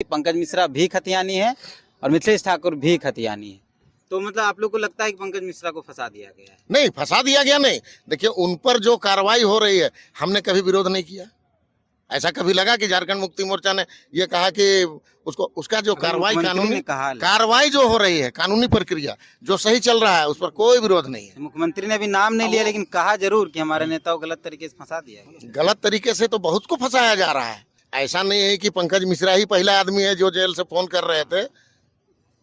पंकज मिश्रा भी खतियानी है और मिथिलेश ठाकुर भी खतियानी है। तो मतलब आप लोग को लगता है कि पंकज मिश्रा को फंसा दिया गया है? नहीं, फंसा दिया गया नहीं। देखिए, उन पर जो कार्रवाई हो रही है, हमने कभी विरोध नहीं किया। ऐसा कभी लगा कि झारखंड मुक्ति मोर्चा ने ये कहा कि उसका जो कार्रवाई कार्रवाई जो हो रही है, कानूनी प्रक्रिया जो सही चल रहा है, उस पर कोई विरोध नहीं है। मुख्यमंत्री ने भी नाम नहीं लिया, लेकिन कहा जरूर कि हमारे नेता को गलत तरीके से फंसा दिया गया। गलत तरीके से तो बहुत को फंसाया जा रहा है। ऐसा नहीं है कि पंकज मिश्रा ही पहला आदमी है जो जेल से फोन कर रहे थे।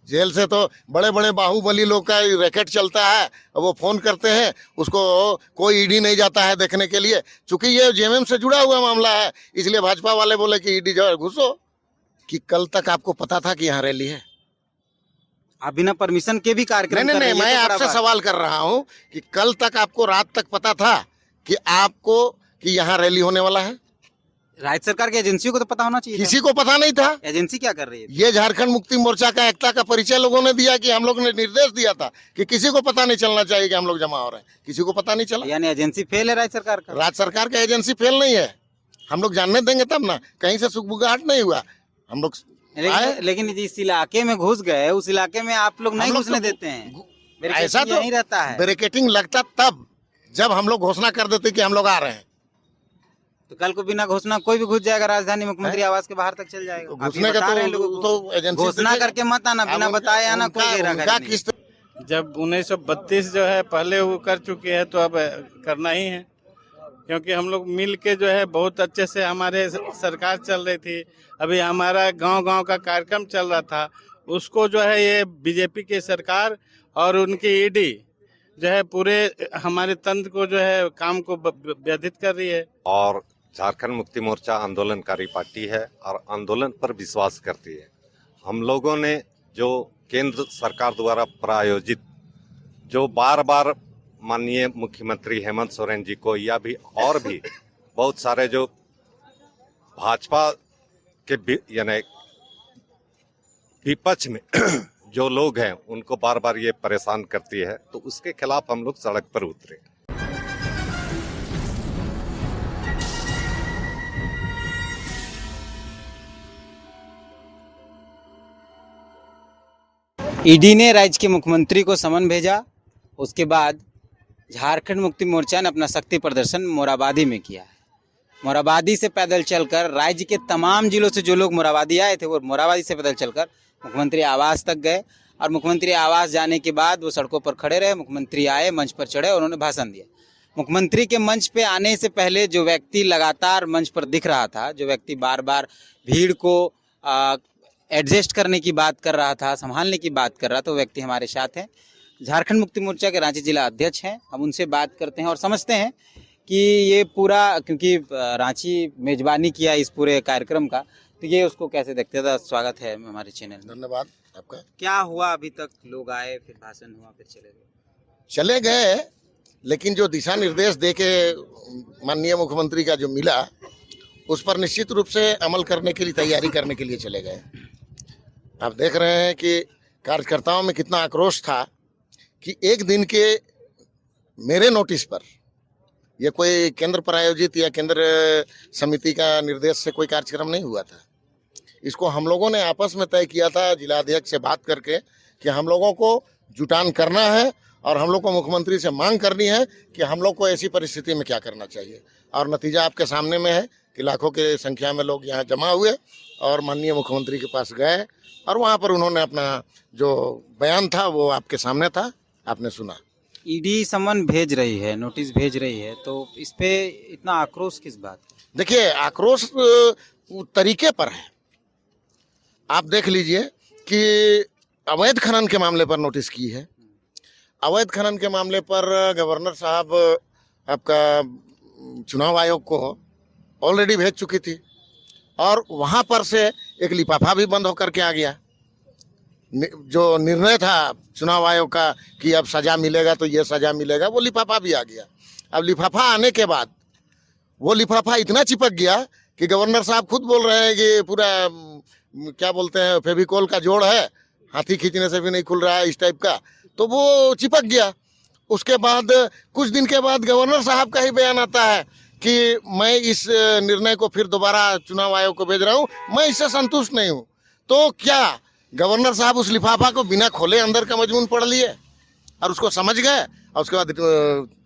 जेल से तो बड़े बड़े बाहुबली लोग का रैकेट चलता है, वो फोन करते हैं, उसको कोई ईडी नहीं जाता है देखने के लिए। चूंकि ये जेएमएम से जुड़ा हुआ मामला है, इसलिए भाजपा वाले बोले कि ईडी जो है घुसो। कि कल तक आपको पता था कि यहाँ रैली है? आप बिना परमिशन के भी कार्यक्रम नहीं, मैं आपसे सवाल कर रहा हूँ कि कल तक आपको रात तक पता था कि यहाँ रैली होने वाला है? राज्य सरकार की एजेंसियों को तो पता होना चाहिए। किसी को पता नहीं था। एजेंसी क्या कर रही है? ये झारखंड मुक्ति मोर्चा का एकता का परिचय लोगों ने दिया कि हम लोग ने निर्देश दिया था कि किसी को पता नहीं चलना चाहिए कि हम लोग जमा हो रहे हैं। किसी को पता नहीं चला। यानी एजेंसी फेल है राज्य सरकार का? राज्य सरकार का एजेंसी फेल नहीं है। हम लोग जानने देंगे तब ना। कहीं से सुखबुगाहट नहीं हुआ। हम लोग लेकिन जिस इलाके में घुस गए, उस इलाके में आप लोग नहीं घुसने देते हैं। ऐसा तो नहीं रहता है। बैरिकेडिंग लगता तब जब हम लोग घोषणा कर देते कि हम लोग आ रहे हैं। तो कल को बिना घोषणा कोई भी घुस जाएगा राजधानी, मुख्यमंत्री आवास के बाहर तक चल जाएगा। घुसने का तो एजेंसी घोषणा करके मत आना, बिना बताए आना। कोई जब 1932 जो है पहले वो कर चुके हैं, तो अब करना ही है। क्योंकि हम लोग मिल के जो है बहुत अच्छे से हमारे सरकार चल रही थी। अभी हमारा गांव-गांव का कार्यक्रम चल रहा था, उसको जो है ये बीजेपी की सरकार और उनकी ईडी जो है पूरे हमारे तंत्र को जो है काम को बाधित कर रही है। और झारखंड मुक्ति मोर्चा आंदोलनकारी पार्टी है और आंदोलन पर विश्वास करती है। हम लोगों ने जो केंद्र सरकार द्वारा प्रायोजित जो बार बार माननीय मुख्यमंत्री हेमंत सोरेन जी को या भी और भी बहुत सारे जो भाजपा के यानी विपक्ष में जो लोग हैं उनको बार बार ये परेशान करती है, तो उसके खिलाफ हम लोग सड़क पर उतरे। ईडी ने राज्य के मुख्यमंत्री को समन भेजा। उसके बाद झारखंड मुक्ति मोर्चा ने अपना शक्ति प्रदर्शन मोराबादी में किया है। मोराबादी से पैदल चलकर राज्य के तमाम जिलों से जो लोग मोराबादी आए थे, वो मोराबादी से पैदल चलकर मुख्यमंत्री आवास तक गए। और मुख्यमंत्री आवास जाने के बाद वो सड़कों पर खड़े रहे। मुख्यमंत्री आए, मंच पर चढ़े और उन्होंने भाषण दिया। मुख्यमंत्री के मंच पे आने से पहले जो व्यक्ति लगातार मंच पर दिख रहा था, जो व्यक्ति बार बार भीड़ को एडजस्ट करने की बात कर रहा था, संभालने की बात कर रहा था, वो व्यक्ति हमारे साथ हैं। झारखंड मुक्ति मोर्चा के रांची जिला अध्यक्ष हैं। हम उनसे बात करते हैं और समझते हैं कि ये पूरा, क्योंकि रांची मेजबानी किया इस पूरे कार्यक्रम का, तो ये उसको कैसे देखते हैं। स्वागत है हमारे चैनल में। धन्यवाद आपका। क्या हुआ अभी तक? लोग आए, फिर भाषण हुआ, फिर चले गए, लेकिन जो दिशा निर्देश दे के माननीय मुख्यमंत्री का जो मिला, उस पर निश्चित रूप से अमल करने के लिए तैयारी करने के लिए चले गए। आप देख रहे हैं कि कार्यकर्ताओं में कितना आक्रोश था कि एक दिन के मेरे नोटिस पर, यह कोई केंद्र प्रायोजित या केंद्र समिति का निर्देश से कोई कार्यक्रम नहीं हुआ था। इसको हम लोगों ने आपस में तय किया था जिला अध्यक्ष से बात करके कि हम लोगों को जुटान करना है और हम लोग को मुख्यमंत्री से मांग करनी है कि हम लोग को ऐसी परिस्थिति में क्या करना चाहिए। और नतीजा आपके सामने में है कि लाखों के संख्या में लोग यहाँ जमा हुए और माननीय मुख्यमंत्री के पास गए और वहाँ पर उन्होंने अपना जो बयान था वो आपके सामने था, आपने सुना। ईडी समन भेज रही है, नोटिस भेज रही है, तो इस पे इतना आक्रोश किस बात? देखिए, आक्रोश तरीके पर है। आप देख लीजिए कि अवैध खनन के मामले पर नोटिस की है। अवैध खनन के मामले पर गवर्नर साहब आपका चुनाव आयोग को ऑलरेडी भेज चुकी थी और वहाँ पर से एक लिफाफा भी बंद होकर के आ गया। जो निर्णय था चुनाव आयोग का कि अब सज़ा मिलेगा तो ये सज़ा मिलेगा, वो लिफाफा भी आ गया। अब लिफाफा आने के बाद वो लिफाफा इतना चिपक गया कि गवर्नर साहब खुद बोल रहे हैं कि पूरा क्या बोलते हैं, फेविकोल का जोड़ है, हाथी खींचने से भी नहीं खुल रहा है, इस टाइप का। तो वो चिपक गया। उसके बाद कुछ दिन के बाद गवर्नर साहब का ही बयान आता है कि मैं इस निर्णय को फिर दोबारा चुनाव आयोग को भेज रहा हूँ, मैं इससे संतुष्ट नहीं हूँ। तो क्या गवर्नर साहब उस लिफाफा को बिना खोले अंदर का मजमून पढ़ लिए और उसको समझ गए और उसके बाद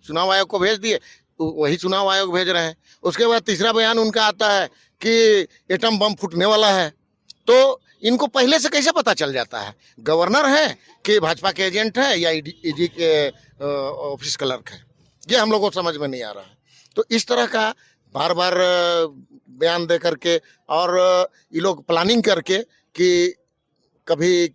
चुनाव आयोग को भेज दिए, वही चुनाव आयोग भेज रहे हैं। उसके बाद तीसरा बयान उनका आता है कि एटम बम फूटने वाला है। तो इनको पहले से कैसे पता चल जाता है? गवर्नर है कि भाजपा के एजेंट है या ईडी के ऑफिस क्लर्क है, ये हम लोगों को समझ में नहीं आ रहा है। तो इस तरह का बार बार बयान दे करके और ये लोग प्लानिंग करके कि कभी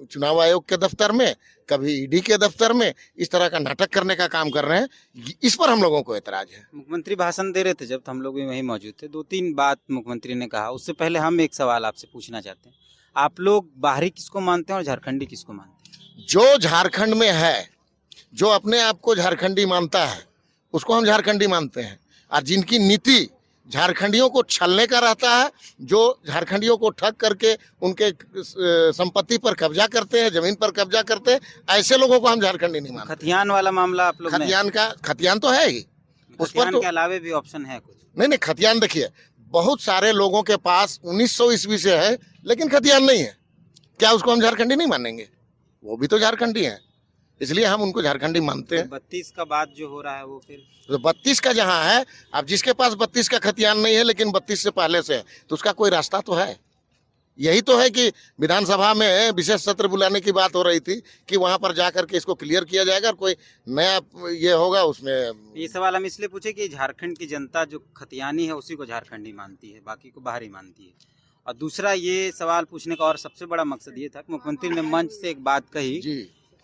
चुनाव आयोग के दफ्तर में, कभी ईडी के दफ्तर में इस तरह का नाटक करने का काम कर रहे हैं। इस पर हम लोगों को एतराज है। मुख्यमंत्री भाषण दे रहे थे जब हम लोग भी वहीं मौजूद थे, 2-3 बात मुख्यमंत्री ने कहा। उससे पहले हम एक सवाल आपसे पूछना चाहते हैं, आप लोग बाहरी किसको मानते हैं और झारखंडी किसको मानते हैं? जो झारखंड में है, जो अपने आप को झारखंडी मानता है, उसको हम झारखंडी मानते हैं। और जिनकी नीति झारखंडियों को छलने का रहता है, जो झारखंडियों को ठग करके उनके संपत्ति पर कब्जा करते हैं, जमीन पर कब्जा करते हैं, ऐसे लोगों को हम झारखंडी नहीं मानते। खतियान वाला मामला आप लोग ने, खतियान तो है ही, उस पर तो के अलावे भी ऑप्शन है कुछ? नहीं, खतियान देखिए, बहुत सारे लोगों के पास 1900 ईस्वी से है लेकिन खतियान नहीं है। क्या उसको हम झारखंडी नहीं मानेंगे? वो भी तो झारखंडी है, इसलिए हम उनको झारखंडी मानते हैं। 32 का बात जो हो रहा है वो फिर तो 32 का जहाँ है, अब जिसके पास 32 का खतियान नहीं है लेकिन 32 से पहले से है, तो उसका कोई रास्ता तो है। यही तो है कि विधानसभा में विशेष सत्र बुलाने की बात हो रही थी कि वहां पर जाकर के इसको क्लियर किया जाएगा और कोई नया ये होगा उसमें। ये सवाल हम इसलिए पूछे कि झारखंड की जनता जो खतियानी है उसी को झारखंडी मानती है, बाकी को बाहरी मानती है। और दूसरा ये सवाल पूछने का और सबसे बड़ा मकसद ये था कि मुख्यमंत्री ने मंच से एक बात कही जी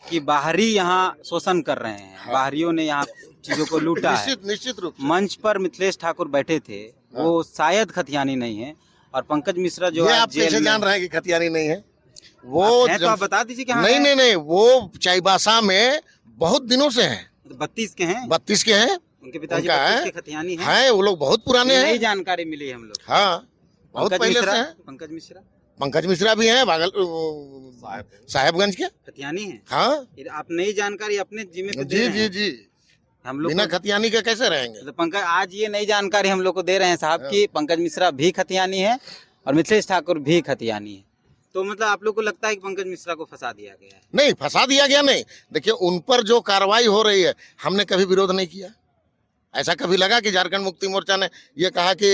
कि बाहरी यहाँ शोषण कर रहे हैं, हाँ। बाहरियों ने यहाँ चीजों को लूटा है। निश्चित रूप से। मंच पर मिथिलेश ठाकुर बैठे थे, वो शायद खतियानी नहीं है, और पंकज मिश्रा जो ये है आप कैसे जान रहे हैं कि खतियानी नहीं है? वो तो आप बता दीजिए कि हाँ नहीं है। नहीं नहीं, वो चाईबासा में बहुत दिनों से हैं। 32 के हैं, 32 के हैं, उनके पिताजी उनका 32 है। के खतियानी हैं। हैं वो लोग बहुत पुराने नई हैं। जानकारी मिली है हम लोग। हाँ, बहुत पहले से हैं। पंकज मिश्रा पंकज मिश्रा भी हैं, साहेबगंज के। खतियानी है। हाँ आप नई जानकारी अपने जिम्मे पे दे जी रहे जी हैं। जी, हम लोग बिना को- खतियानी के कैसे रहेंगे? तो पंकज आज ये नई जानकारी हम लोग को दे रहे हैं साहब कि पंकज मिश्रा भी खतियानी है और मिथिलेश ठाकुर भी खतियानी है। तो मतलब आप लोग को लगता है कि पंकज मिश्रा को फंसा दिया गया है? नहीं, फंसा दिया गया नहीं। देखिए, उन पर जो कार्रवाई हो रही है, हमने कभी विरोध नहीं किया। ऐसा कभी लगा कि झारखंड मुक्ति मोर्चा ने ये कहा कि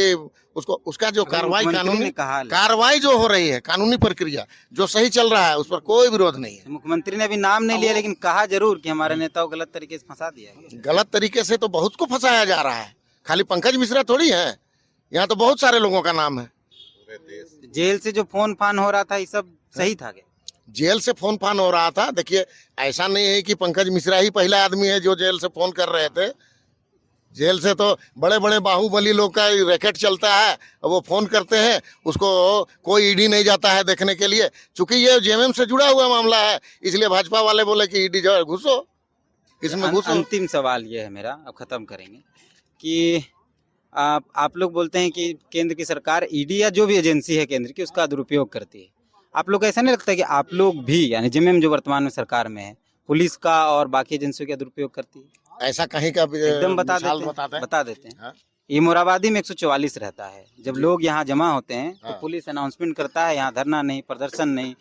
उसको, उसका जो कार्रवाई मुख्यमंत्री ने कहा कार्रवाई जो हो रही है, कानूनी प्रक्रिया जो सही चल रहा है, उस पर कोई विरोध नहीं है। मुख्यमंत्री ने अभी नाम नहीं लिया लेकिन कहा जरूर कि हमारे नेता को गलत तरीके से फंसा दिया गया। गलत तरीके से तो बहुत को फंसाया जा रहा है, खाली पंकज मिश्रा थोड़ी है, यहाँ तो बहुत सारे लोगों का नाम है। जेल से जो फोन फान हो रहा था, ये सब सही था क्या? जेल से फोन फान हो रहा था। देखिए, ऐसा नहीं है कि पंकज मिश्रा ही पहला आदमी है जो जेल से फोन कर रहे थे। जेल से तो बड़े बड़े बाहुबली लोग का रैकेट चलता है, वो फोन करते हैं, उसको कोई ईडी नहीं जाता है देखने के लिए। चूंकि ये जेएमएम से जुड़ा हुआ मामला है, इसलिए भाजपा वाले बोले कि ईडी जो है घुसो, इसमें घुसो। अंतिम सवाल ये है मेरा, अब खत्म करेंगे, कि आप लोग बोलते हैं कि केंद्र की सरकार ईडी या जो भी एजेंसी है केंद्र की उसका दुरुपयोग करती है। आप लोग को ऐसा नहीं लगता कि आप लोग भी, यानी जेएमएम जो वर्तमान में सरकार में है, पुलिस का और बाकी एजेंसियों का दुरुपयोग करती है? ऐसा कहीं का एकदम बता देते हैं। हाँ। ये मोराबादी में 144 रहता है। जब लोग यहाँ जमा होते हैं तो हाँ। पुलिस अनाउंसमेंट करता है, यहाँ धरना नहीं, प्रदर्शन नहीं,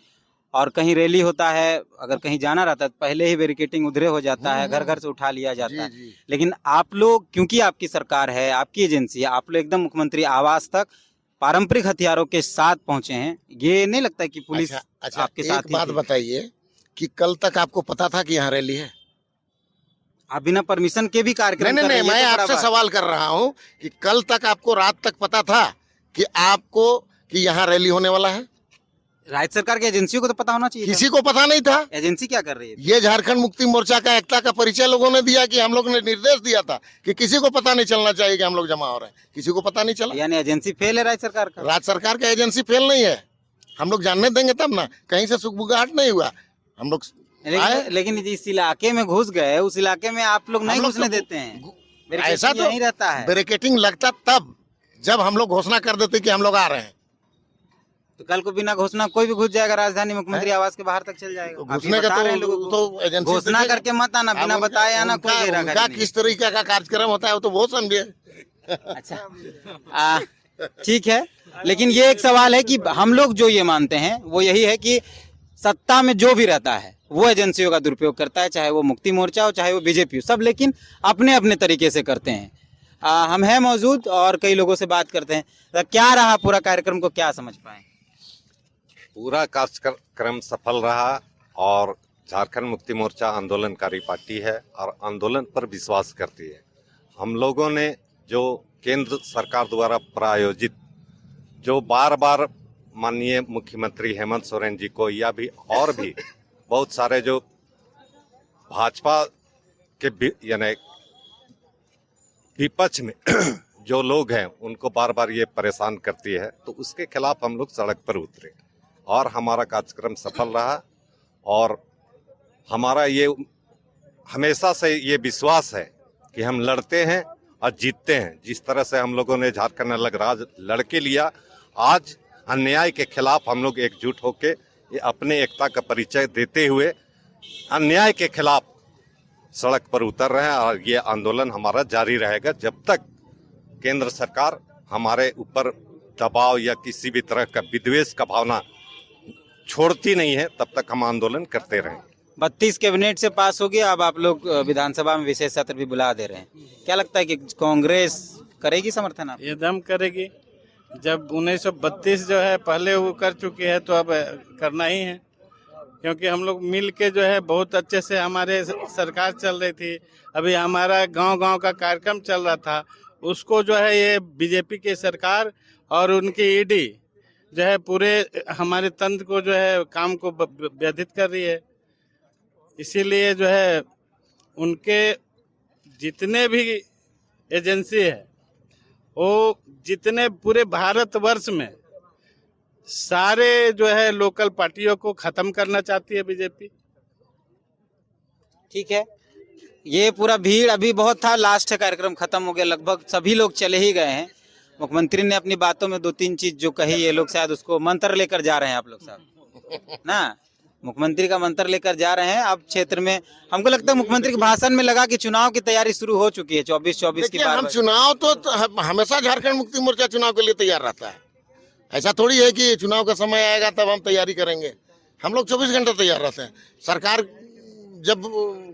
और कहीं रैली होता है, अगर कहीं जाना रहता है तो पहले ही बैरिकेटिंग उधरे हो जाता है, घर घर से उठा लिया जाता है। जी। लेकिन आप लोग, क्योंकि आपकी सरकार है, आपकी एजेंसी है, आप लोग एकदम मुख्यमंत्री आवास तक पारंपरिक हथियारों के साथ पहुंचे हैं। ये नहीं लगता कि पुलिस अच्छा, आपके साथ एक बात बताइए कि कल तक आपको पता था कि यहाँ रैली है? आप बिना परमिशन के भी कार्यक्रम नहीं कर नहीं, रहे हैं, मैं ये तो बड़ा आपसे बात। सवाल कर रहा हूँ कि कल तक आपको, रात तक पता था कि आपको कि यहाँ रैली होने वाला है? राज्य सरकार की एजेंसियों को तो पता होना चाहिए था। किसी को पता नहीं था। एजेंसी क्या कर रही है? ये झारखंड मुक्ति मोर्चा का एकता का परिचय लोगों ने दिया कि हम लोग ने निर्देश दिया था कि किसी को पता नहीं चलना चाहिए कि हम लोग जमा हो रहे हैं। किसी को पता नहीं चला। यानी एजेंसी फेल है राज्य सरकार का? राज्य सरकार का एजेंसी फेल नहीं है, हम लोग जानने देंगे तब ना। कहीं से सुगबुगाहट नहीं हुआ, हम लोग लेकिन जिस इलाके में घुस गए, उस इलाके में आप लोग नहीं घुसने देते हैं। ऐसा तो यही रहता है। बैरिकेटिंग लगता तब जब हम लोग घोषणा कर देते कि हम लोग आ रहे हैं। तो कल को बिना घोषणा कोई भी घुस जाएगा राजधानी, मुख्यमंत्री आवास के बाहर तक चल जाएगा। आप घुसने ये का बता रहे हैं लोगों को। तो एजेंसी घोषणा देखेगा। करके मत आना, बिना अब बताए आना, कोई उनका घेराघेरी नहीं। किस तरीके का कार्यक्रम होता है वो तो वो समझे। अच्छा, ठीक है, लेकिन ये एक सवाल है कि हम लोग जो ये मानते हैं वो यही है कि सत्ता में जो भी रहता है वो एजेंसियों का दुरुपयोग करता है, चाहे वो मुक्ति मोर्चा हो चाहे वो बीजेपी हो, सब लेकिन अपने अपने तरीके से करते हैं। हम हैं मौजूद और कई लोगों से बात करते हैं। तो क्या रहा पूरा कार्यक्रम को क्या समझ पाए? पूरा कार्यक्रम सफल रहा और झारखंड मुक्ति मोर्चा आंदोलनकारी पार्टी है और आंदोलन पर विश्वास करती है। हम लोगों ने जो केंद्र सरकार द्वारा प्रायोजित जो बार बार माननीय मुख्यमंत्री हेमंत सोरेन जी को या भी और भी बहुत सारे जो भाजपा के यानी विपक्ष में जो लोग हैं उनको बार बार ये परेशान करती है, तो उसके खिलाफ हम लोग सड़क पर उतरे और हमारा कार्यक्रम सफल रहा। और हमारा ये हमेशा से ये विश्वास है कि हम लड़ते हैं और जीतते हैं। जिस तरह से हम लोगों ने झारखंड अलग राज लड़के लिया, आज अन्याय के खिलाफ हम लोग एकजुट होकर ये अपने एकता का परिचय देते हुए अन्याय के खिलाफ सड़क पर उतर रहे हैं। और ये आंदोलन हमारा जारी रहेगा जब तक केंद्र सरकार हमारे ऊपर दबाव या किसी भी तरह का विद्वेष का भावना छोड़ती नहीं है, तब तक हम आंदोलन करते रहेंगे। 32 कैबिनेट से पास हो गया, अब आप लोग विधानसभा में विशेष सत्र भी बुला दे रहे हैं। क्या लगता है कि कांग्रेस करेगी समर्थन? आप एकदम करेगी। जब 1932 जो है पहले वो कर चुकी है तो अब करना ही है, क्योंकि हम लोग मिल के जो है बहुत अच्छे से हमारे सरकार चल रही थी। अभी हमारा गांव-गांव का कार्यक्रम चल रहा था, उसको जो है ये बीजेपी की सरकार और उनकी ईडी जो है पूरे हमारे तंत्र को जो है काम को व्यथित कर रही है। इसीलिए जो है उनके जितने भी एजेंसी है वो जितने पूरे भारतवर्ष में सारे जो है लोकल पार्टियों को खत्म करना चाहती है बीजेपी। ठीक है, ये पूरा भीड़ अभी बहुत था, लास्ट कार्यक्रम खत्म हो गया, लगभग सभी लोग चले ही गए हैं। मुख्यमंत्री ने अपनी बातों में 2-3 चीज जो कही, ये लोग शायद उसको मंत्र लेकर जा रहे हैं। आप लोग साहब ना मुख्यमंत्री का मंत्र लेकर जा रहे हैं। अब क्षेत्र में हमको लगता है मुख्यमंत्री के भाषण में लगा कि चुनाव की तैयारी शुरू हो चुकी है। 24 की बात। हम चुनाव तो हमेशा झारखंड मुक्ति मोर्चा चुनाव के लिए तैयार रहता है। ऐसा थोड़ी है कि चुनाव का समय आएगा तब हम तैयारी करेंगे। हम लोग 24 घंटे तैयार रहते हैं। सरकार जब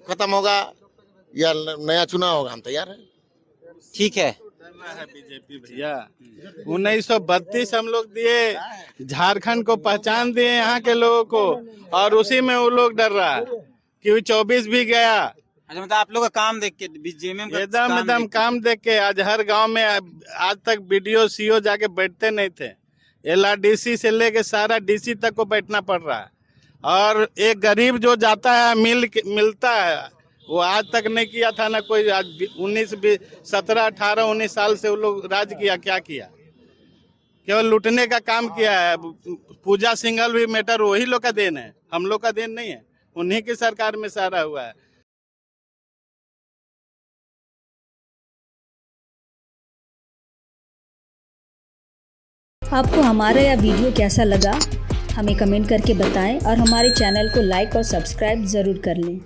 खत्म होगा या नया चुनाव होगा, हम तैयार हैं। ठीक है, बीजेपी भैया 1932 हम लोग दिए, झारखंड को पहचान दिए यहाँ के लोगों को, और उसी में वो लोग डर रहा है कि 24 भी गया। अच्छा, मतलब आप लोग का काम देख के एकदम काम देख के आज हर गांव में आज तक बीडीओ सीओ जाके बैठते नहीं थे। LRDC से लेके सारा DC तक को बैठना पड़ रहा है। और एक गरीब जो जाता है मिलता है, वो आज तक नहीं किया था ना कोई। आज 17, 18, 19 साल से वो लोग राज किया, क्या किया? केवल लूटने का काम किया है। पूजा सिंघल भी मैटर वही लोग का देन है, हम लोग का देन नहीं है। उन्हीं की सरकार में सारा हुआ है। आपको हमारा यह वीडियो कैसा लगा हमें कमेंट करके बताएं और हमारे चैनल को लाइक और सब्सक्राइब ज़रूर कर लें।